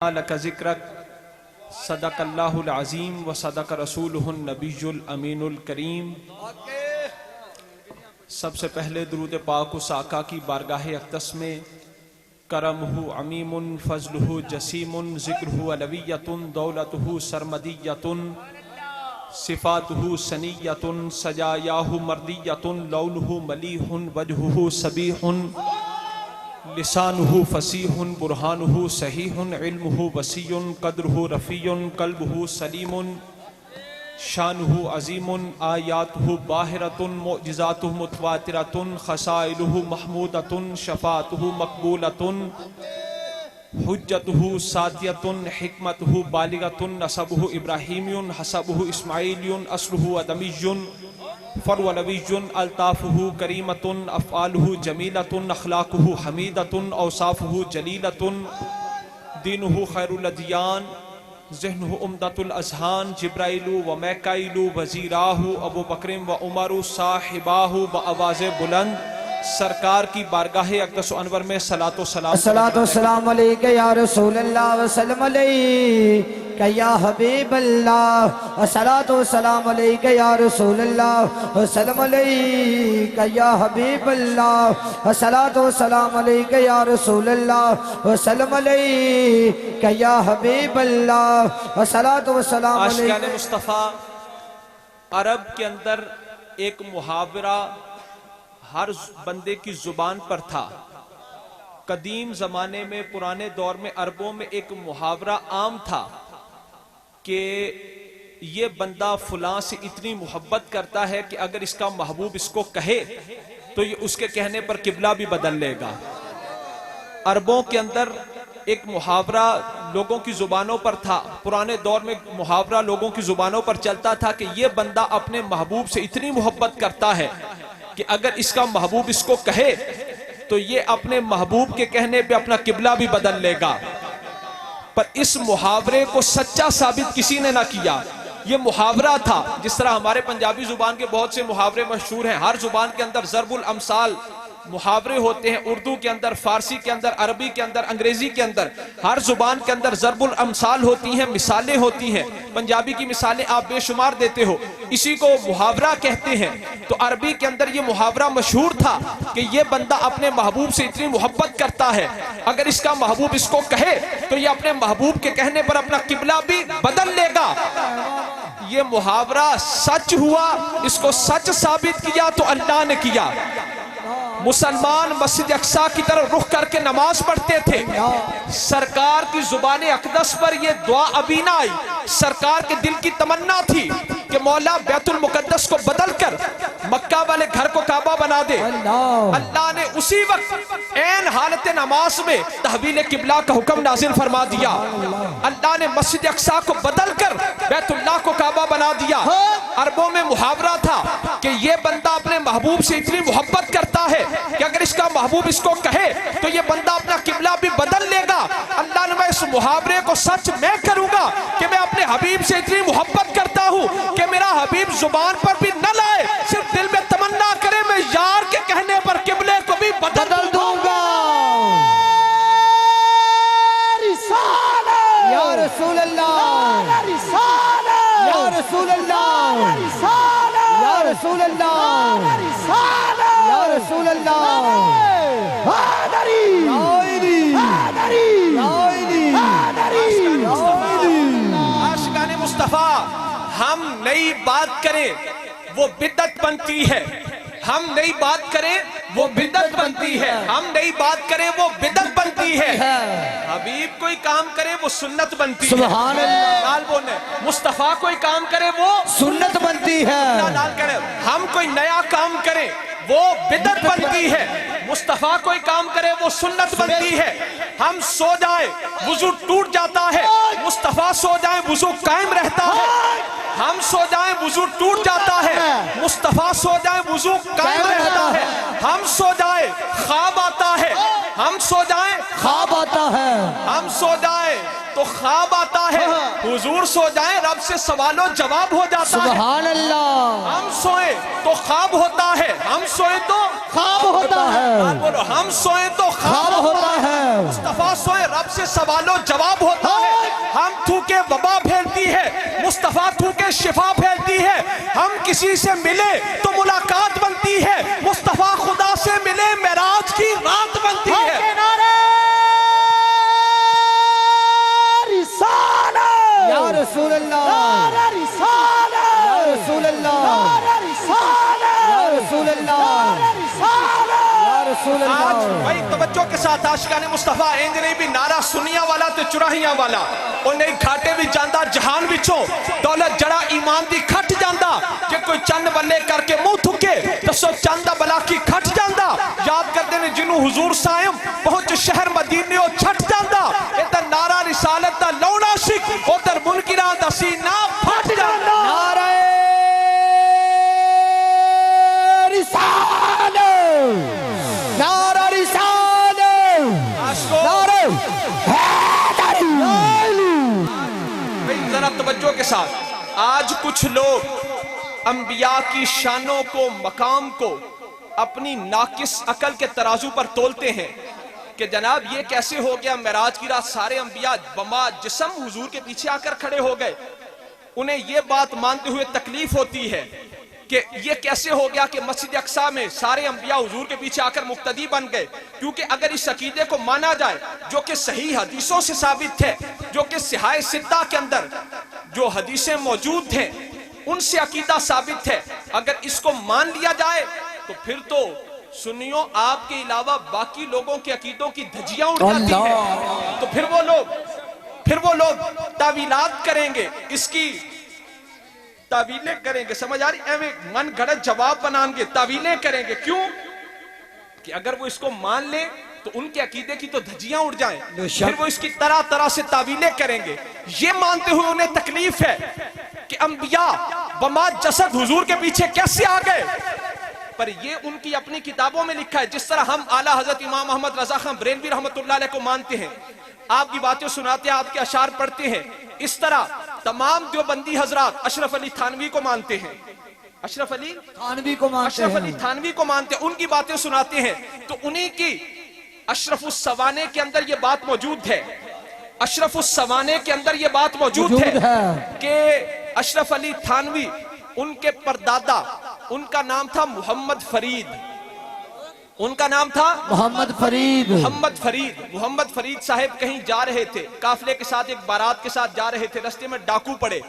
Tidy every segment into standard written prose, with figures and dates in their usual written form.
لک ذکرک صدق اللہ العظیم و صدق رسولہ النبی الامین الکریم۔ سب سے پہلے درود پاک اس آقا کی بارگاہ اقدس میں کرمہ عمیم فضلہ جسیم ذکرہ علویۃ دولتہ سرمدیۃ صفاتہ سنیۃ سجایاہ مردیۃ لونہ ملیح وجہہ صبیح لسانہ فصیح برہانہ صحیح علمہ وسیع قدرہ رفیع قلبہ سلیم شانہ عظیم آیاتہ باہرۃ معجزاتہ متواترۃ خصائلہ محمودۃ شفاعتہ مقبولۃ حجتہ ساتیۃ حکمتہ بالغۃ نسبہ ابراہیمی حسبہ اسماعیلی اصلہ ادمی فرولوی الطافہ کریمۃ افعالہ جمیلۃ اخلاقہ حمیدۃ اوصافہ جلیلۃ دینہ خیر الادیان ذہنہ عمدۃ الاذہان جبرائیل و میکائیل وزیراہ ابو بکر و عمر صاحباہ بآواز بلند سرکار کی بارگاہ اقدس و انور میں صلاۃ و سلام علیکہ یا رسول اللہ وسلم علیکہ یا حبیب اللہ صلاۃ و سلام علیکہ یا رسول اللہ وسلم علیکہ یا حبیب اللہ صلاۃ و سلام علیکہ یا رسول اللہ وسلم علیکہ یا حبیب اللہ صلاۃ و سلام علیکہ۔ عاشقان مصطفیٰ، عرب کے اندر ایک محاورہ ہر بندے کی زبان پر تھا۔ قدیم زمانے میں، پرانے دور میں عربوں میں ایک محاورہ عام تھا کہ یہ بندہ فلاں سے اتنی محبت کرتا ہے کہ اگر اس کا محبوب اس کو کہے تو یہ اس کے کہنے پر قبلہ بھی بدل لے گا۔ عربوں کے اندر ایک محاورہ لوگوں کی زبانوں پر تھا، پرانے دور میں محاورہ لوگوں کی زبانوں پر چلتا تھا کہ یہ بندہ اپنے محبوب سے اتنی محبت کرتا ہے کہ اگر اس کا محبوب اس کو کہے تو یہ اپنے محبوب کے کہنے پہ اپنا قبلہ بھی بدل لے گا۔ پر اس محاورے کو سچا ثابت کسی نے نہ کیا۔ یہ محاورہ تھا، جس طرح ہمارے پنجابی زبان کے بہت سے محاورے مشہور ہیں، ہر زبان کے اندر ضرب الامثال محاورے ہوتے ہیں، اردو کے اندر، فارسی کے اندر، عربی کے اندر، انگریزی کے اندر، ہر زبان کے اندر ضرب الامثال ہوتی ہیں، مثالیں ہوتی ہیں۔ پنجابی کی مثالیں آپ بے شمار دیتے ہو، اسی کو محاورہ کہتے ہیں۔ تو عربی کے اندر یہ محاورہ مشہور تھا کہ یہ بندہ اپنے محبوب سے اتنی محبت کرتا ہے، اگر اس کا محبوب اس کو کہے تو یہ اپنے محبوب کے کہنے پر اپنا قبلہ بھی بدل لے گا۔ یہ محاورہ سچ ہوا، اس کو سچ ثابت کیا تو اللہ نے کیا۔ مسلمان مسجد اقصیٰ کی طرف رخ کر کے نماز پڑھتے تھے، سرکار کی زبان اقدس پر یہ دعا ابھی نہ آئی۔ سرکار کے دل کی تمنا تھی کہ مولا بیت المقدس کو بدل کر مکہ والے گھر کو کعبہ بنا دے۔ اللہ نے اسی وقت عین حالت نماز میں تحویل قبلہ کا حکم نازل فرما دیا۔ اللہ نے مسجد اقصیٰ کو بدل کر بیت اللہ کو کعبہ بنا دیا۔ عربوں میں محاورہ تھا کہ یہ بندہ اپنے محبوب سے اتنی محبت کرتا ہے کہ اگر اس کا محبوب اس کو کہے تو یہ بندہ اپنا قبلہ بھی بدل لے گا۔ اللہ نے میں اس محاورے کو سچ میں کروں گا کہ میں اپنے حبیب سے اتنی محبت کرتا ہوں کہ میرا حبیب زبان پر بھی نہ لائے، صرف دل میں تمنا کرے میں یار کے کہنے پر قبلے کو بھی بدل دوں گا۔ یا رسول اللہ، یا رسول اللہ، یا رسول اللہ، یا رسول اللہ، عاشقان مصطفیٰ، ہم نئی بات کریں وہ بدعت بنتی ہے، ہم نئی بات کریں وہ بدعت بنتی ہے، ہم نئی بات کریں وہ بدعت بنتی ہے۔ حبیب کوئی کام کرے وہ سنت بنتی ہے، سبحان اللہ۔ نال بولنے مصطفیٰ کوئی کام کرے وہ سنت بنتی ہے، نال کرے ہم کوئی نیا کام کریں وہ بدعت بنتی ہے، مصطفیٰ کوئی کام کرے وہ سنت بنتی ہے۔ ہم سو جائیں وضو ٹوٹ جاتا ہے، مصطفیٰ سو جائیں وضو قائم رہتا ہے۔ ہم سو جائیں وضو ٹوٹ جاتا ہے، مصطفیٰ سو جائیں وضو قائم رہتا ہے۔ ہم سو جائیں خواب آتا ہے، ہم سو جائیں خواب آتا ہے، ہم سو جائیں تو خواب آتا ہے, حضور سو جائیں رب سے سوال و جواب ہو جاتا ہے. سبحان اللہ. ہم سوئیں تو خواب ہوتا ہے, ہم سوئیں تو خواب ہوتا ہے. بولو, ہم سوئیں تو خواب ہوتا ہے. مصطفیٰ سوئے رب سے سوال و جواب ہوتا ہے. ہم تھوکے وبا پھیلتی ہے, مصطفیٰ تھوکے شفا پھیلتی ہے. ہم کسی سے ملے تو ملاقات بنتی ہے, مصطفیٰ خدا سے ملے معراج کی رات بنتی ہے. یا رسول اللہ, یا رسول اللہ, یا رسول اللہ, یا رسول آج اللہ. بھائی توجہ کے ساتھ عاشقان مصطفیٰ انج نہیں بھی نعرہ سنیا والا تے چراہیاں والا, اور نہیں گھاٹے بھی جاندہ جہان بچوں, دولت جڑا ایمان دی کھٹ جاندہ, کہ کوئی چند بلے کر کے منہ تھکے تو سو چندہ بلا کی کھٹ جاندہ. یاد کر دینے جنہوں حضور سائم پہنچ شہر مدینے اور چھٹ جاندہ, ایتا نعرہ رسالت دا لونا شک, اور در منکران دا سینہ پھٹ جاندہ. نعرہ رسالت, نعرہ رسالت, نعرہ حیدری. بھئی ذرا توجہ کے ساتھ, آج کچھ لوگ انبیاء کی شانوں کو, مقام کو اپنی ناقص عقل کے ترازو پر تولتے ہیں کہ جناب یہ کیسے ہو گیا معراج کی رات سارے انبیاء بما جسم حضور کے پیچھے آ کر کھڑے ہو گئے. انہیں یہ بات مانتے ہوئے تکلیف ہوتی ہے کہ یہ کیسے ہو گیا کہ مسجد اقصی میں سارے انبیاء حضور کے پیچھے آ کر مقتدی بن گئے. کیونکہ اگر اس عقیدے کو مانا جائے جو کہ صحیح حدیثوں سے ثابت ہے, جو کہ صحاح ستہ کے اندر جو حدیثیں موجود ہیں ان سے عقیدہ ثابت ہے, اگر اس کو مان لیا جائے تو پھر تو سنیوں آپ کے علاوہ باقی لوگوں کے عقیدوں کی دھجیاں اڑ جاتی ہیں. تو پھر وہ لوگ تعویلات کریں گے, اس کی تعویلیں کریں گے, سمجھ آ رہی ہے, من گھڑت جواب بنان گے, تعویلیں کریں گے. کیوں کہ اگر وہ اس کو مان لیں تو ان کے عقیدے کی تو دھجیاں اڑ جائیں, پھر وہ اس کی طرح طرح سے تعویلیں کریں گے. یہ مانتے ہوئے انہیں تکلیف ہے کہ انبیاء بما جسد حضور کے پیچھے کیسے آ گئے, پر یہ ان کی اپنی کتابوں میں لکھا ہے. جس طرح ہم اعلیٰ حضرت امام محمد رضا خان بریلوی رحمت اللہ علیہ کو مانتے ہیں, آپ کی باتیں سناتے ہیں, آپ کے اشعار پڑھتے ہیں, اس طرح تمام دیوبندی حضرات اشرف علی تھانوی کو مانتے ہیں, اشرف علی تھانوی کو مانتے ہیں, تھانوی کو مانتے ہیں, ان کی باتیں سناتے ہیں. تو انہی کی اشرف السوانے کے اندر یہ بات موجود ہے, اشرف السوانے کے اندر یہ بات موجود ہے کہ اشرف علی تھانوی ان کے پردادا, ان کا نام تھا محمد فرید, ان کا نام تھا محمد فرید. محمد فرید صاحب کہیں جا رہے تھے, قافلے کے ساتھ ایک بارات کے ساتھ جا رہے تھے, رستے میں ڈاکو پڑے,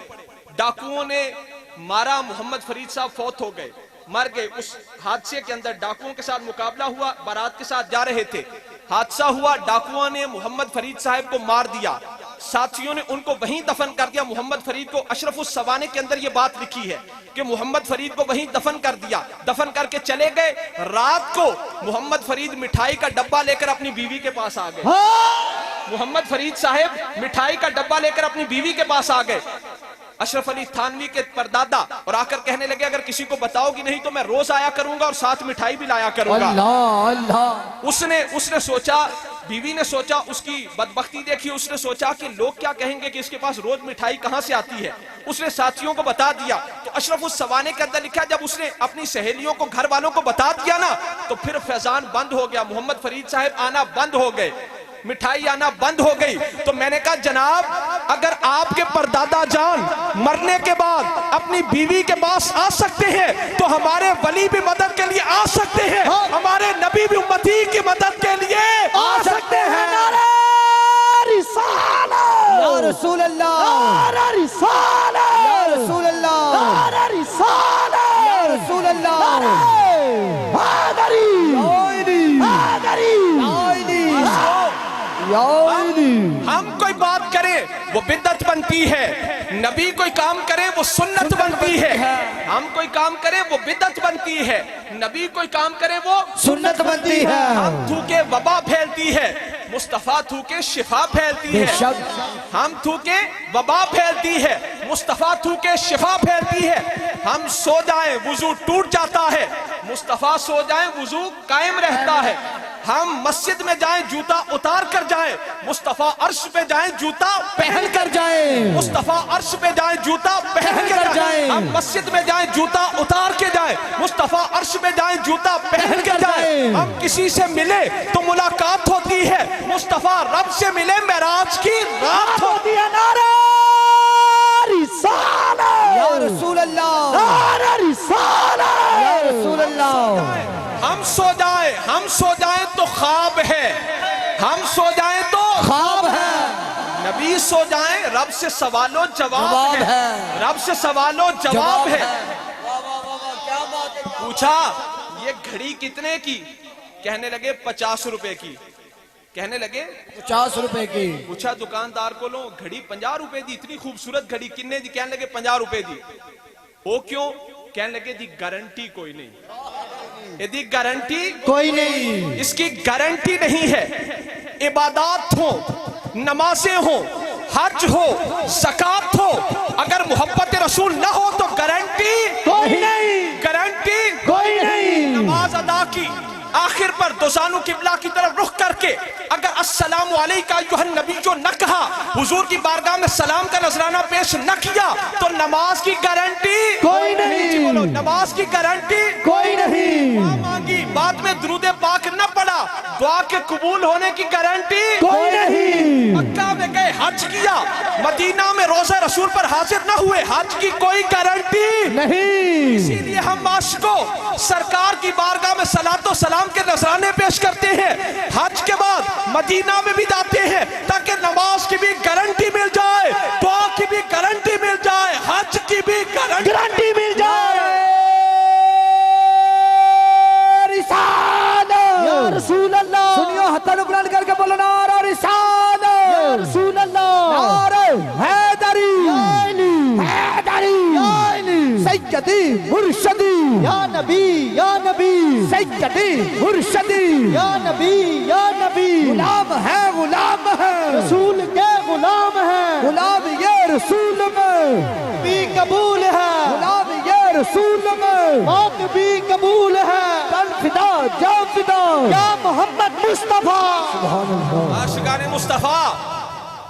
ڈاکوؤں نے مارا, محمد فرید صاحب فوت ہو گئے, مر گئے. اس حادثے کے اندر ڈاکوؤں کے ساتھ مقابلہ ہوا, بارات کے ساتھ جا رہے تھے, حادثہ ہوا, ڈاکوؤں نے محمد فرید صاحب کو مار دیا, ساتھیوں نے ان کو وہیں دفن کر دیا. محمد فرید کو اشرف السوانے کے اندر یہ بات لکھی ہے کہ محمد فرید کو وہیں دفن کر دیا, دفن کر کے چلے گئے. رات کو محمد فرید مٹھائی کا ڈبہ لے کر اپنی بیوی کے پاس آ گئے, محمد فرید صاحب مٹھائی کا ڈبہ لے کر اپنی بیوی کے پاس آ گئے. اشرف علی تھانوی کے پردادا, اور آ کر کہنے لگے اگر کسی کو بتاؤ گی نہیں تو میں روز آیا کروں گا اور ساتھ مٹھائی بھی لایا کروں گا. اللہ. اس نے سوچا, بیوی نے سوچا, اس کی بدبختی دیکھی, اس نے سوچا کہ لوگ کیا کہیں گے کہ اس کے پاس روز مٹھائی کہاں سے آتی ہے. اس نے ساتھیوں کو بتا دیا. تو اشرف السوانے کے اندر لکھا جب اس نے اپنی سہیلیوں کو, گھر والوں کو بتا دیا نا, تو پھر فیضان بند ہو گیا, محمد فرید صاحب آنا بند ہو گئے, مٹھائی آنا بند ہو گئی. تو میں نے کہا جناب اگر آپ کے پردادا جان مرنے کے بعد اپنی بیوی کے پاس آ سکتے ہیں تو ہمارے ولی بھی مدد کے لیے آ سکتے ہیں, ہمارے نبی بھی امتی کی مدد کے لیے آ سکتے ہیں. یا رسول اللہ, یا رسول اللہ, یا رسول اللہ. ہم کوئی بات کریں وہ بدعت بنتی ہے, نبی کوئی کام کرے وہ سنت بنتی ہے. ہم کوئی کام کرے وہ بدعت بنتی ہے, نبی کوئی کام کرے وہ سنت بنتی ہے. ہم تھوکے وبا پھیلتی ہے, مصطفیٰ تھوکے شفا پھیلتی ہے. ہم تھوکے وبا پھیلتی ہے, مصطفیٰ تھوکے شفا پھیلتی ہے. ہم سو جائیں وضو ٹوٹ جاتا ہے, مصطفیٰ سو جائیں وضو قائم رہتا ہے. ہم مسجد میں جائیں جوتا اتار کر جائیں, مصطفیٰ عرش پہ جائیں جوتا پہن کر جائیں, مصطفیٰ عرش پہ جائیں جوتا پہن کر جائیں, ہم مسجد میں جائیں جوتا اتار کے جائیں, مصطفیٰ عرش پہ جائیں جوتا پہن کے جائیں. ہم کسی سے ملے تو ملاقات ہوتی ہے, مصطفیٰ رب سے ملے معراج کی رات ہوتی ہے. نعرہ رسالت یا رسول اللہ, نعرہ رسالت یا رسول اللہ. ہم سو جائیں تو خواب ہے, ہم سو جائیں تو خواب ہے, نبی سو جائیں رب سے سوال و جواب ہے, رب سے سوال و جواب ہے. پوچھا یہ گھڑی کتنے کی؟ کہنے لگے 50 روپے کی. کہنے لگے 50 روپے کی. پوچھا دکاندار کو لو گھڑی 50 روپے دی, اتنی خوبصورت گھڑی کنے دی؟ کہنے لگے 50 روپے دی. وہ کیوں؟ کہنے لگے دی گارنٹی کوئی نہیں, یہ دی گارنٹی کوئی نہیں, اس کی گارنٹی نہیں ہے. عبادات ہو, نمازیں ہو, حج ہو, زکات ہو, اگر محبت رسول نہ ہو تو گارنٹی کوئی نہیں, گارنٹی کوئی نہیں. نماز ادا کی, آخر پر دوزانو قبلہ کی طرف رخ کر کے اگر السلام علیکہ ایھا النبی جو نہ کہا, حضور کی بارگاہ میں سلام کا نذرانہ پیش نہ کیا, تو نماز کی گارنٹی کوئی نہیں, بولو نماز کی گارنٹی کوئی نہیں, دعا مانگی بعد میں درود پاک نہ پڑا, دعا کے قبول ہونے کی گارنٹی کوئی نہیں. مکہ میں گئے حج کیا, مدینہ میں روزہ رسول پر حاضر نہ ہوئے, حج کی کوئی گارنٹی نہیں. اسی لیے ہم عاشقوں سرکار کی بارگاہ میں صلاۃ و سلام کے نذرانے پیش کرتے ہیں, حج کے بعد مدینہ میں بھی جاتے ہیں تاکہ نماز کی بھی گارنٹی مل جائے, دعا کی بھی گارنٹی مل جائے, حج کی بھی گارنٹی مل جائے. رسالت یا رسول اللہ, سنیو ہاتھوں کو بلند کر کے بولو نعرہ رسالت یا رسول اللہ, نعرہ حیدری, حیدری سیدی مرشدی, یا نبی یا نبی, سیدی مرشدی, یا نبی یا نبی, غلام ہے غلام ہے, رسول کے غلام ہیں, غلام یہ رسول میں, بھی قبول ہے, غلام یہ رسول میں, موت بھی قبول ہے, تن فدا جان فدا, یا محمد مصطفیٰ. سبحان اللہ. عاشقان مصطفیٰ,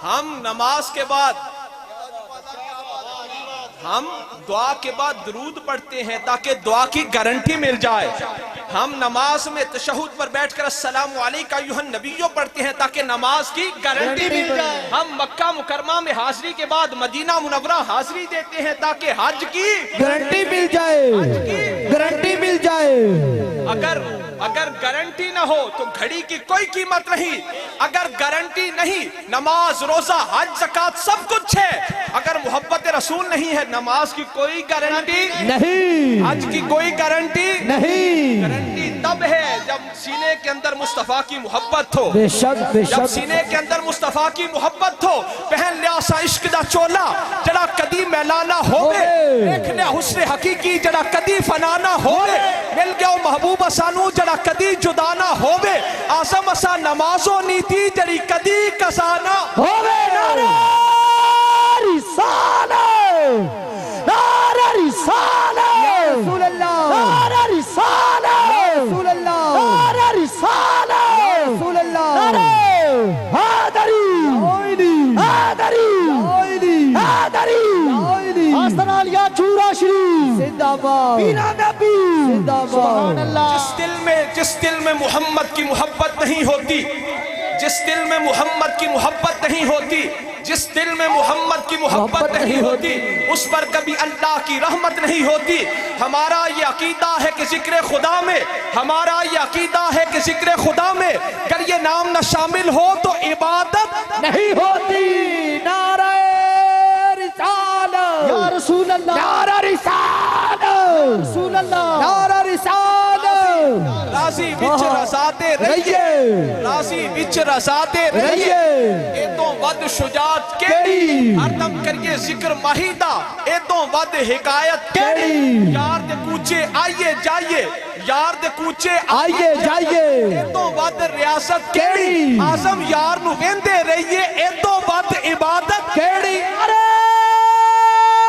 ہم نماز کے بعد ہم دعا کے بعد درود پڑھتے ہیں تاکہ دعا کی گارنٹی مل جائے. ہم نماز میں تشہد پر بیٹھ کر السلام علیکہ ایھا النبی پڑھتے ہیں تاکہ نماز کی گارنٹی مل جائے. ہم مکہ مکرمہ میں حاضری کے بعد مدینہ منورہ حاضری دیتے ہیں تاکہ حج کی گارنٹی مل جائے, گارنٹی مل جائے. اگر گارنٹی نہ ہو تو گھڑی کی کوئی قیمت نہیں. اگر گارنٹی نہیں, نماز, روزہ, حج, زکات سب کچھ ہے. اگر محبت رسول نہیں ہے, نماز کی کوئی گارنٹی نہیں, حج کی کوئی گارنٹی نہیں. گارنٹی تب ہے جب سینے کے اندر مصطفیٰ کی محبت ہو, بے شک بے جب شک. سینے کے اندر مصطفیٰ کی محبت ہو. پہن لیا سا عشق دا چولا جڑا کدی میلانا ہوئے, دیکھ لیا حسن حقیقی جڑا کدی فنانا ہوئے, مل گیا محبوب اسانو جڑا کدی جدانا ہوئے, آزم اسا نمازو نیتی جڑی کدی کسانا ہوئے. نعرہ رسالت, نعرہ رسالت, رسول اللہ, نعرہ رسالت, رسول اللہ, نعرہ رسالت, رسول اللہ. نعرہ حیدری, حیدری, حیدری, آستان عالیہ چورا شریف, زندہ باد, پیرا نبی, زندہ باد. سبحان اللہ. جس دل میں محمد کی محبت نہیں ہوتی, جس دل میں محمد کی محبت نہیں ہوتی, جس دل میں محمد کی محبت نہیں ہوتی, اس پر کبھی اللہ کی رحمت نہیں ہوتی. ہمارا یہ عقیدہ ہے کہ ذکر خدا میں, ہمارا یہ عقیدہ ہے کہ ذکر خدا میں اگر یہ نام نہ شامل ہو تو عبادت نہیں ہوتی. نعرہ رسالت یا رسول اللہ, نعرہ رسالت رسول اللہ, نعرہ رسالت. راضی وچ رضاتے رہیے, راضی وچ رضاتے رہیے, اے تو ود شجاعت کیڑی, ہر دم کریے ذکر ماہیدہ, اے تو ود حکایت کیڑی. یار دے کوچے آئیے جائیے, یار دے کوچے آئیے جائیے, اے تو ود ریاست کیڑی, آزم یار نو ویندے رہیے, اے تو ود عبادت کیڑی.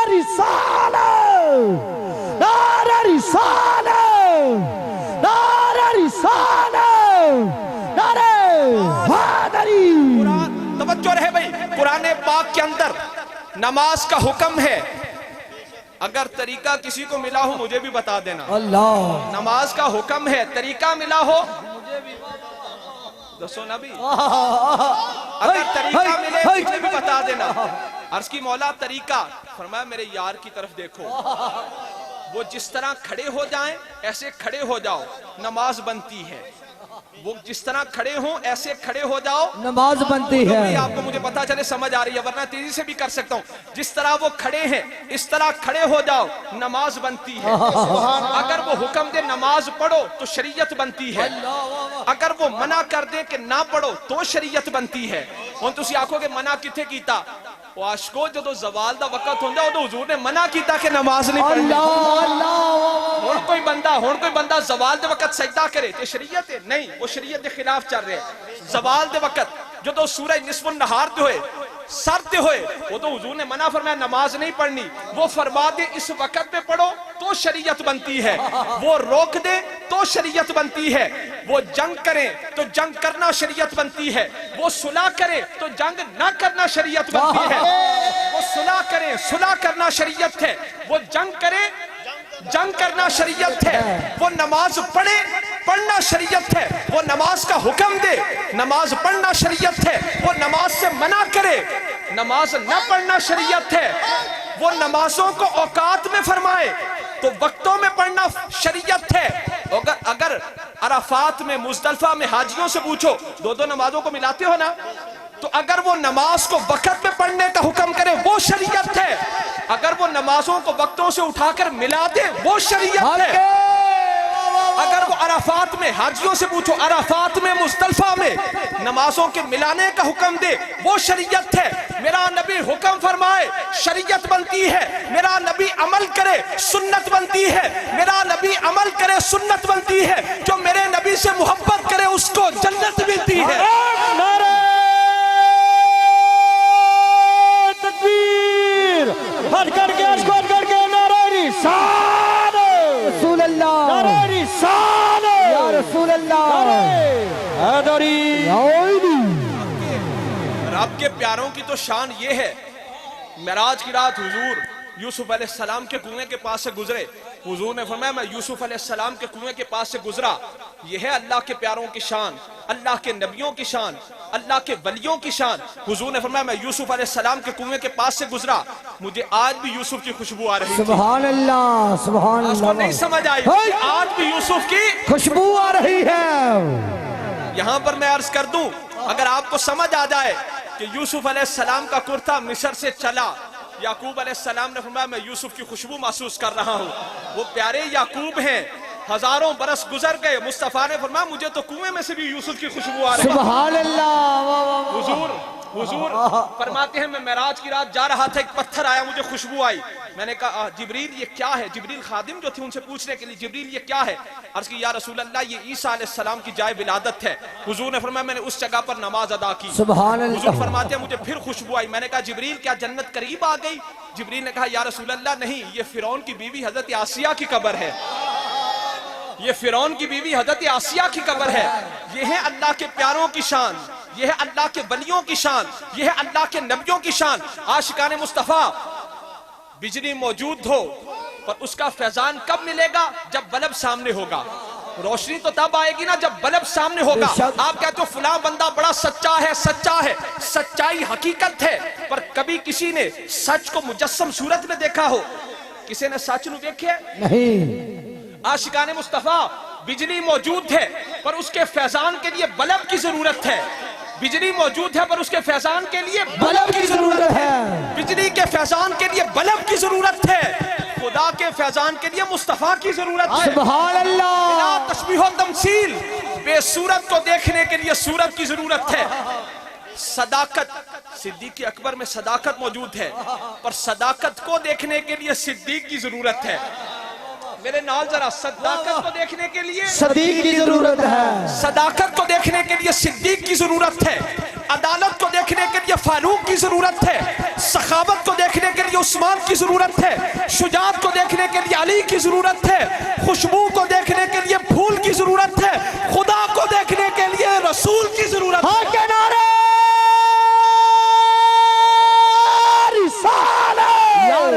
رسالت, نعرہ رسالت, نعرہ رسالت, کے اندر نماز کا حکم ہے. اگر طریقہ کسی کو ملا ہو مجھے بھی بتا دینا. اللہ نماز کا حکم ہے, طریقہ ملا ہو دسو نا بھی. اگر طریقہ ملے مجھے بھی بتا دینا. عرض کی مولا طریقہ, فرمایا میرے یار کی طرف دیکھو, وہ جس طرح کھڑے ہو جائیں ایسے کھڑے ہو جاؤ, نماز بنتی ہے. وہ جس طرح کھڑے ہوں ایسے کھڑے ہو جاؤ, نماز بنتی ہے. آپ کو مجھے پتا چلے سمجھ آ رہی ہے, ورنہ تیزی سے بھی کر سکتا ہوں. جس طرح وہ کھڑے ہیں اس طرح کھڑے ہو جاؤ, نماز بنتی ہے. اگر وہ حکم دے نماز پڑھو تو شریعت بنتی ہے. اگر وہ منع کر دے کہ نہ پڑھو تو شریعت بنتی ہے. ہن تسی آکھو کہ منع کتھے کیتا, وہ عاشقو جدو زوال دا وقت ہوندا اودوں حضور نے منع کیتا کہ نماز نہیں پڑھنی. ہن کوئی بندہ زوال دے وقت سجدہ کرے تے شریعت ہے نہیں, وہ شریعت دے خلاف چل رہے. زوال دے وقت جدو سورج نصف النہار تے ہوئے سر تے ہوئے وہ تو حضور نے منع فرمایا نماز نہیں پڑھنی. وہ فرما دے اس وقت پہ پڑھو تو شریعت بنتی ہے, وہ روک دے تو شریعت بنتی ہے. وہ جنگ کریں تو جنگ کرنا شریعت بنتی ہے. وہ صلح کریں تو جنگ نہ کرنا شریعت بنتی ہے. وہ صلح کریں, صلح کرنا شریعت ہے. وہ جنگ کریں, جنگ کرنا شریعت ہے. وہ نماز پڑھے, پڑھنا شریعت ہے. وہ نماز کا حکم دے, نماز پڑھنا شریعت ہے. وہ نماز سے منع کرے, نماز نہ پڑھنا شریعت ہے. وہ نمازوں کو اوقات میں فرمائے تو وقتوں میں پڑھنا شریعت ہے. اگر عرفات میں مزدلفہ میں حاجیوں سے پوچھو دو نمازوں کو ملاتے ہو نا, تو اگر وہ نماز کو وقت میں پڑھنے کا حکم کرے وہ شریعت ہے. اگر وہ نمازوں کو وقتوں سے اٹھا کر ملا دے وہ شریعت ہے. اگر وہ عرفات میں حاجیوں سے پوچھو, عرفات میں مزدلفہ میں نمازوں کے ملانے کا حکم دے وہ شریعت ہے. میرا نبی حکم فرمائے شریعت بنتی ہے. میرا نبی عمل کرے سنت بنتی ہے. میرا نبی عمل کرے سنت بنتی ہے. جو میرے نبی سے محبت کرے اس کو جنت ملتی ہے. ہٹ کر کے اس کو ہٹ کر کے نعرہ رسالت رسول اللہ, نعرہ رسالت یا رسول اللہ, حیدری. رب کے پیاروں کی تو شان یہ ہے, معراج کی رات حضور یوسف علیہ السلام کے کنویں کے پاس سے گزرے. حضور نے فرمایا میں یوسف علیہ السلام کے کنویں کے پاس سے گزرا. یہ ہے اللہ کے پیاروں کی شان, اللہ کے نبیوں کی شان, اللہ کے ولیوں کی شان. حضور نے فرمایا میں یوسف علیہ السلام کے کنویں کے پاس سے گزرا, مجھے آج بھی یوسف کی خوشبو آ رہی تھی. سبحان اللہ, سبحان اس کو نہیں اللہ, سمجھ آئی, آج بھی یوسف کی خوشبو آ رہی ہے. یہاں پر میں عرض کر دوں, اگر آپ کو سمجھ آ جائے کہ یوسف علیہ السلام کا کرتا مصر سے چلا, یعقوب علیہ السلام نے فرمایا میں یوسف کی خوشبو محسوس کر رہا ہوں. وہ پیارے یعقوب ہیں, ہزاروں برس گزر گئے, مصطفیٰ نے فرمایا مجھے تو کنویں میں سے بھی یوسف کی خوشبو آ رہی ہے. سبحان اللہ. حضور فرماتے ہیں میں معراج کی رات جا رہا تھا, ایک پتھر آیا, مجھے خوشبو آئی. میں نے کہا جبریل یہ کیا ہے؟ جبریل خادم جو تھے ان سے پوچھنے کے لیے, جبریل یہ کیا ہے؟ عرض کی یا رسول اللہ یہ عیسیٰ علیہ السلام کی جائے ولادت ہے. حضور نے فرمایا میں نے اس جگہ پر نماز ادا کی. سبحان اللہ. حضور فرماتے ہیں مجھے پھر خوشبو آئی. میں نے کہا جبریل کیا جنت قریب آ گئی؟ جبریل نے کہا یا رسول اللہ نہیں, یہ فرعون کی بیوی حضرت آسیہ کی قبر ہے. یہ فرعون کی بیوی حضرت آسیہ کی قبر ہے. یہ ہے اللہ کے پیاروں کی شان, یہ ہے اللہ کے ولیوں کی شان, یہ ہے اللہ کے نبیوں کی شان. عاشقان مصطفیٰ, بجلی موجود ہو پر اس کا فیضان کب ملے گا؟ جب بلب سامنے ہوگا. روشنی تو تب آئے گی نا جب بلب سامنے ہوگا. آپ کہتے ہو فلاں بندہ بڑا سچا ہے, سچا ہے. سچائی حقیقت ہے, پر کبھی کسی نے سچ کو مجسم صورت میں دیکھا ہو؟ کسی نے سچ نو دیکھے نہیں. عاشقان مصطفیٰ, بجلی موجود ہے پر اس کے فیضان کے لیے بلب کی ضرورت ہے. بجلی موجود ہے پر اس کے فیضان کے لیے بلب کی ضرورت ہے. بجلی کے فیضان کے لیے بلب کی ضرورت ہے, خدا کے فیضان کے لیے مصطفیٰ کی ضرورت ہے. سبحان اللہ. بلا تشبیہ و تمثیل, بے صورت کو دیکھنے کے لیے صورت کی ضرورت ہے. صداقت, صدیق اکبر میں صداقت موجود ہے پر صداقت کو دیکھنے کے لیے صدیق کی ضرورت ہے. میرے نال ذرا, صداقت کو دیکھنے کے لیے صدیق کی ضرورت ہے. صداقت کو دیکھنے کے لیے صدیق کی ضرورت ہے. عدالت کو دیکھنے کے لیے فاروق کی ضرورت ہے. سخاوت کو دیکھنے کے لیے عثمان کی ضرورت ہے. شجاعت کو دیکھنے کے لیے علی کی ضرورت ہے. خوشبو کو دیکھنے کے لیے پھول کی ضرورت ہے. خدا کو دیکھنے کے لیے رسول کی ضرورت ہے.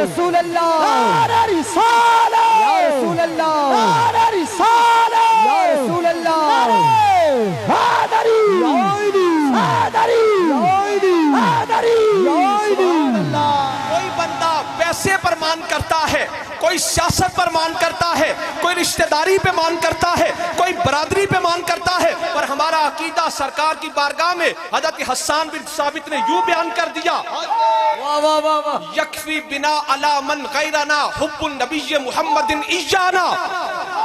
رسول اللہ نعرہ رسالت یا رسول اللہ نعرہ رسالت یا رسول اللہ حیدری حیدری حیدری کوئی بندہ پیسے پر مان کرتا ہے، کوئی سیاست پر مان کرتا ہے، کوئی رشتہ داری پہ مان کرتا ہے، کوئی برادری پہ مان کرتا ہے، پر ہمارا عقیدہ سرکار کی بارگاہ میں حضرت حسان بن ثابت نے یوں بیان کر دیا، یکفی بنا علی من غیرنا حب النبی محمد ایانا۔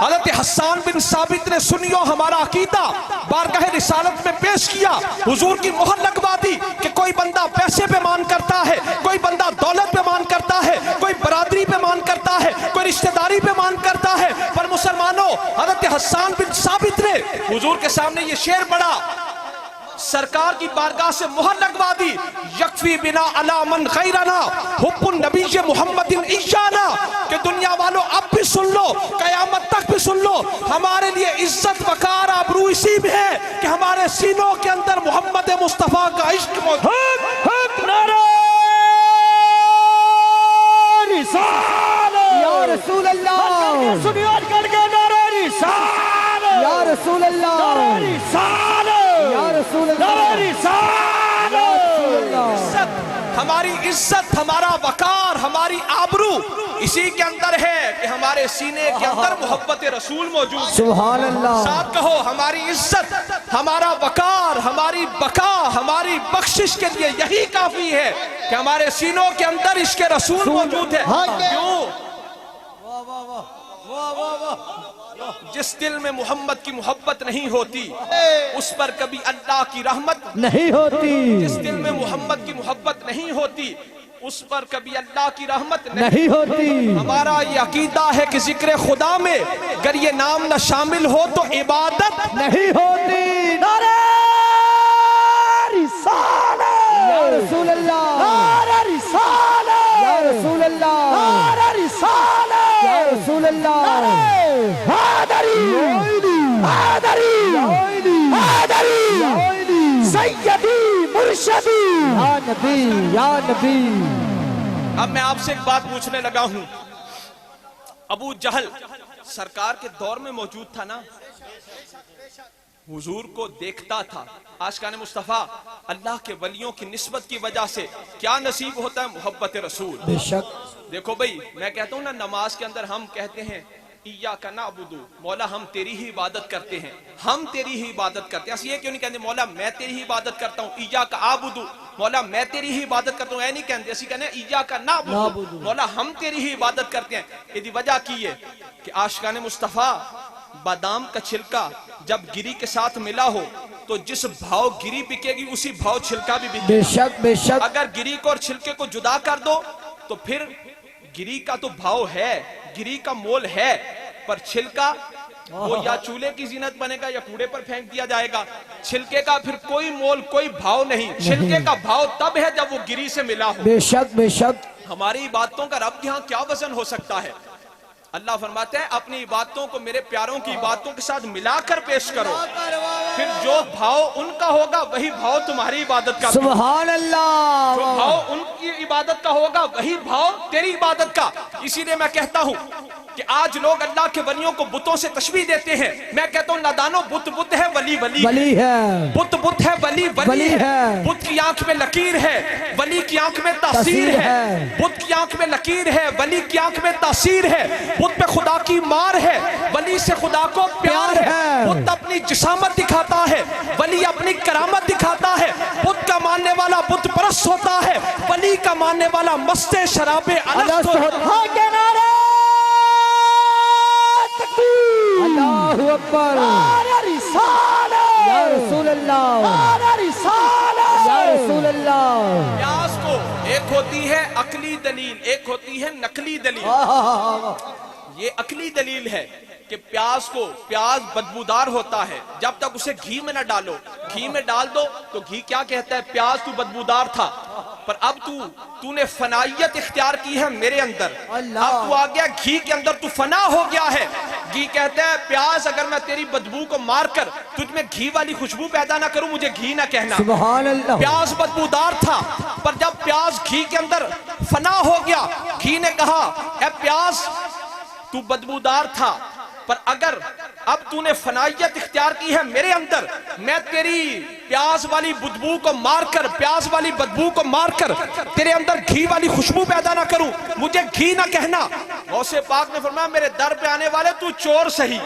حضرت حسان بن ثابت نے سنیو ہمارا عقیدہ بارگاہ رسالت میں پیش کیا، حضور کی مہر لگوا دی کہ کوئی بندہ پیسے پہ مان کرتا ہے، کوئی بندہ دولت پہ مان کرتا ہے، کوئی برادری پہ مان کرتا ہے، کوئی رشتہ داری پہ مان کرتا ہے، پر مسلمانوں حضرت حسان بن ثابت نے حضور کے سامنے یہ شعر پڑھا، سرکار کی بارگاہ سے مہر لگوا دی، یکفی بنا علی من غیرنا حب النبی محمد ایانا، کہ دنیا والوں اب بھی سن لو، قیامت تک بھی سن لو، ہمارے لیے عزت وقار آبرو اسی میں ہے کہ ہمارے سینوں کے اندر محمد مصطفیٰ کا عشق موجود۔ نعرہ رسالت یا رسول اللہ سنیات کر کے نعرہ رسالت یا رسول اللہ نعرہ رسالت یا رسول اللہ نعرہ رسالت عزت، ہماری عزت، ہمارا وقار، ہماری آبرو اسی کے اندر ہے کہ ہمارے سینے کے اندر محبت رسول موجود ہے۔ سبحان اللہ ساتھ کہو ہماری عزت، ہمارا وقار، ہماری بقا، ہماری بخشش کے لیے یہی کافی ہے کہ ہمارے سینوں کے اندر عشق رسول موجود ہے۔ کیوں؟ جس دل میں محمد کی محبت نہیں ہوتی اس پر کبھی اللہ کی رحمت نہیں ہوتی، جس دل میں محمد کی محبت نہیں ہوتی اس پر کبھی اللہ کی رحمت نہیں ہوتی۔ ہمارا یہ عقیدہ ہے کہ ذکر خدا میں اگر یہ نام نہ شامل ہو تو عبادت نہیں ہوتی۔ نعرہ رسالت یا رسول اللہ نعرہ رسالت یا رسول اللہ نعرہ رسالت یا رسول اللہ حیدری حیدری حیدری سیدی مرشدی یا نبی یا نبی۔ اب میں آپ سے ایک بات پوچھنے لگا ہوں، ابو جہل سرکار کے دور میں موجود تھا نا، حضور کو دیکھتا تھا، عاشقان مصطفیٰ اللہ کے ولیوں کی نسبت کی وجہ سے کیا نصیب ہوتا ہے؟ محبت رسول۔ بے شک دیکھو بھئی میں کہتا ہوں نا، نماز کے اندر ہم کہتے ہیں ایاک نعبد، مولا ہم تیری ہی عبادت کرتے ہیں، ہم تیری ہی عبادت کرتے ہیں۔ ایسا یہ کیوں نہیں کہتے مولا میں تیری ہی عبادت کرتا ہوں، ایاک اعبد، مولا میں تیری ہی عبادت کرتا ہوں، اے نہیں کہتے، اسی کہنے ایاک نعبد، مولا ہم تیری ہی عبادت کرتے ہیں۔ یہ وجہ کی ہے کہ عاشقان مصطفیٰ بادام کا چھلکا جب گری کے ساتھ ملا ہو تو جس بھاؤ گری بکے گی اسی بھاؤ چھلکا بھی بکے بے گا۔ شک بے شک۔ اگر گری کو اور چھلکے کو جدا کر دو تو پھر گری کا تو بھاؤ ہے، گری کا مول ہے، پر چھلکا وہ یا چولہے کی زینت بنے گا یا کوڑے پر پھینک دیا جائے گا۔ چھلکے کا پھر کوئی مول کوئی بھاؤ نہیں، چھلکے کا بھاؤ تب ہے جب وہ گری سے ملا ہو۔ بے شک بے شک۔ ہماری باتوں کا رب یہاں کیا وزن ہو سکتا ہے؟ اللہ فرماتے ہیں اپنی عبادتوں کو میرے پیاروں کی عبادتوں کے ساتھ ملا کر پیش کرو، پھر جو بھاؤ ان کا ہوگا وہی بھاؤ تمہاری عبادت کا، سبحان جو اللہ۔ بھاؤ ان کی عبادت کا ہوگا وہی بھاؤ تیری عبادت کا۔ اسی لیے میں کہتا ہوں کہ آج لوگ اللہ کے ولیوں کو بتوں سے تشبیہ دیتے ہیں، میں کہتا ہوں نادانو، بت بت ہے، ولی ولی ولی ہے، بت بت ہے، ولی ولی ولی ہے۔ ہے۔ بت کی آنکھ میں لکیر ہے، ولی کی آنکھ میں تاثیر ہے۔ بت کی آنکھ میں لکیر ہے، ولی کی آنکھ میں تاثیر ہے۔ بت پہ خدا کی مار ہے، ولی سے خدا کو پیار ہے۔ بت اپنی جسامت دکھاتا ہے، ولی اپنی کرامت دکھاتا ہے۔ بت کا ماننے والا بت پرست ہوتا ہے، ولی کا ماننے والا مست شراب الست ہوتا ہے۔ اللہ اکبر۔ نعرہ رسالت یا رسول اللہ نعرہ رسالت یا رسول اللہ۔ پیاس کو ایک ہوتی ہے عقلی دلیل، ایک ہوتی ہے نقلی دلیل۔ یہ عقلی دلیل ہے کہ پیاز بدبودار ہوتا ہے جب تک اسے گھی میں نہ ڈالو، گھی میں ڈال دو تو گھی کیا کہتا ہے؟ پیاز تو بدبودار تھا، پر اب تو نے فنائیت اختیار کی ہے میرے اندر، اب تو آ گیا گھی کے اندر، تو فنا ہو گیا ہے۔ گھی کہتا ہے پیاز اگر میں تیری بدبو کو مار کر تجھ میں گھی والی خوشبو پیدا نہ کروں، مجھے گھی نہ کہنا۔ سبحان اللہ۔ پیاز بدبودار تھا، پر جب پیاز گھی کے اندر فنا ہو گیا، گھی نے کہا اے پیاز تو بدبودار تھا، پر اگر اب تو نے فنائیت اختیار کی ہے میرے اندر، میں تیری پیاز والی بدبو کو مار کر، پیاز والی بدبو کو مار کر تیرے اندر گھی والی خوشبو پیدا نہ کروں، مجھے گھی نہ کہنا۔ غوث پاک نے فرمایا میرے در پہ آنے والے تو چور سہی،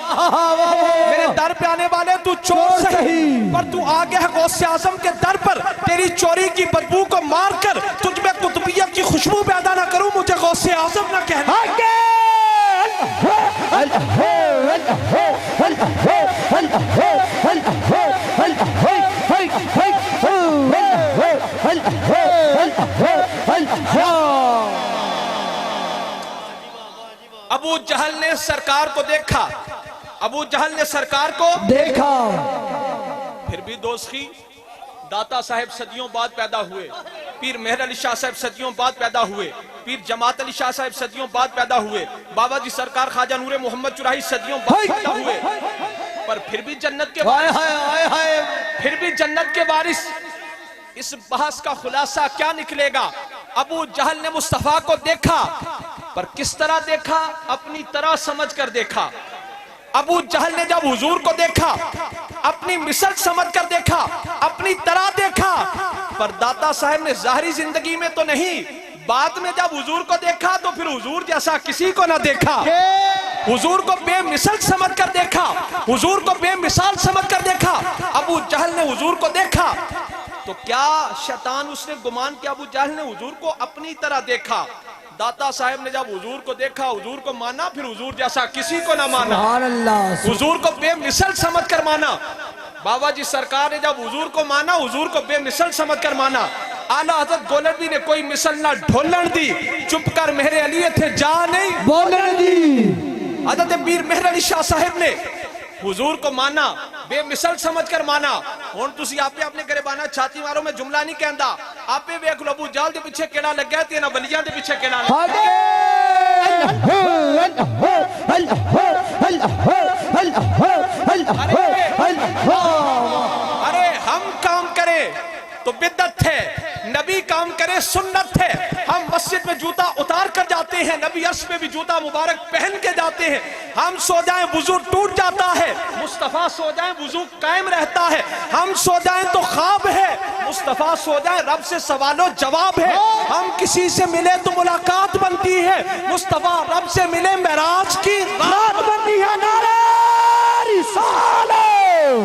میرے در پہ آنے والے تو چور سہی، پر تو آگے ہے غوث اعظم کے در پر، تیری چوری کی بدبو کو مار کر تجھ میں قطبیت کی خوشبو پیدا نہ کروں، مجھے غوث اعظم نہ کہنا۔ ابو جہل نے سرکار کو دیکھا، ابو جہل نے سرکار کو دیکھا، پھر بھی دوستی، داتا صاحب صدیوں بعد پیدا ہوئے، پیر مہر علی شاہ صاحب صدیوں بعد پیدا ہوئے، پیر جماعت علی شاہ صاحب صدیوں بعد پیدا ہوئے، بابا جی سرکار خواجہ نور محمد چراہی صدیوں بعد پیدا ہوئے، پر پھر بھی جنت کے وارث، پھر بھی جنت کے وارث۔ اس بحث کا خلاصہ کیا نکلے گا؟ ابو جہل نے مصطفیٰ کو دیکھا، پر کس طرح دیکھا؟ اپنی طرح سمجھ کر دیکھا۔ ابو جہل نے جب حضور کو دیکھا، اپنی مثل سمجھ کر دیکھا، اپنی طرح دیکھا، پر داتا صاحب نے ظاہری زندگی میں تو نہیں، بعد میں جب حضور کو دیکھا تو پھر حضور جیسا کسی کو نہ دیکھا، حضور کو بے مثل سمجھ کر دیکھا، حضور کو بے مثال سمجھ کر دیکھا۔ ابو جہل نے حضور کو دیکھا تو کیا شیطان اس نے گمان کیا ابو جہل نے حضور کو اپنی طرح دیکھا؟ داتا صاحب نے جب حضور کو دیکھا، حضور کو مانا، پھر حضور جیسا کسی کو نہ مانا، سبحان اللہ، حضور کو بے مثل سمجھ کر مانا۔ بابا جی سرکار نے جب حضور کو مانا، حضور کو بے مثل سمجھ کر مانا۔ اعلیٰ حضرت گولڑوی نے کوئی مثل نہ ڈھولن دی، چپ کر مہر علی تھے جا نہیں بولن دی۔ حضرت پیر مہر علی شاہ صاحب نے حضور کو مانا، بے مثل سمجھ کر مانا۔ ہون تسی آپ اپنے گریبانہ چھاتی مارو میں جملہ نہیں کہندا، آپ ویکھ لو ابو جہل دے پیچھے کیڑا لگا تے نہ ولیاں دے پیچھے کیڑا لگا۔ ارے ہم کام کرے تو بدعت ہے، نبی کام کرے سنت ہے۔ ہم مسجد میں جوتا اتار کر جاتے ہیں، نبی عرش میں بھی جوتا مبارک پہن کے جاتے ہیں۔ ہم سو جائیں وضو ٹوٹ جاتا ہے، مصطفیٰ سو جائیں وضو قائم رہتا ہے۔ ہم سو جائیں تو خواب ہے، مصطفیٰ سو جائیں رب سے سوال و جواب ہے۔ ہم کسی سے ملے تو ملاقات بنتی ہے، مصطفیٰ رب سے ملے معراج کی رات بنتی ہے۔ نعرہ رسالت،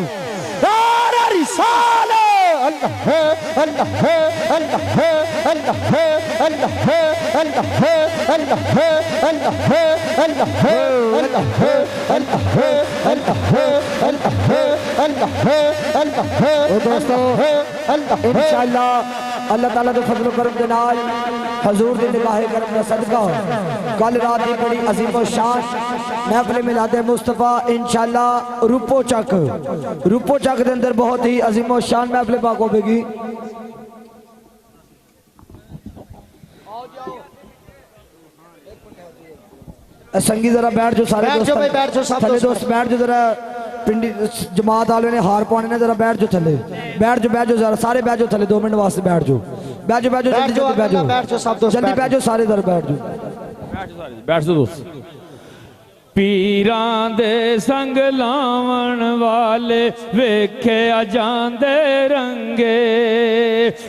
نعرہ رسالت، اللہ ہے، اللہ ہے، اللہ ہے، اللہ ہے، اللہ ہے، اللہ ہے، اللہ ہے، اللہ ہے، اللہ ہے، اللہ ہے، اللہ ہے، اللہ ہے، اللہ ہے، اللہ ہے، اللہ ہے۔ دوستو انشاءاللہ اللہ تعالیٰ دے فضل و کرم دے نال حضور دی نگاہ کرم دا صدقہ کل رات دی بڑی عظیم و شان محفل میلاد مصطفیٰ انشاءاللہ روپو چک دے اندر بہت ہی عظیم و شان محفل پاک ہوے گی۔ سنگی ذرا بیٹھ جو سارے دوست، تھلے دوست بیٹھ جو ذرا، پنڈی جماعت والے نے ہار پوانے نے ذرا بیٹھ جو تھلے، بیٹھ جو ذرا سارے بیٹھ جو تھلے، 2 منٹ واسطے بیٹھ جو، جلدی بیٹھ جو، جلدی بیٹھ جو سارے ذرا بیٹھ جو، بیٹھ جو دوست۔ پیران دے سنگ لاون والے ویکھے اجان دے رنگے،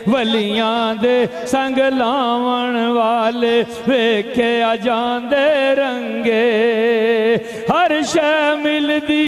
ولیاں دے سنگ لاون والے ویکھے اجان دے رنگے، ہر شے مل دی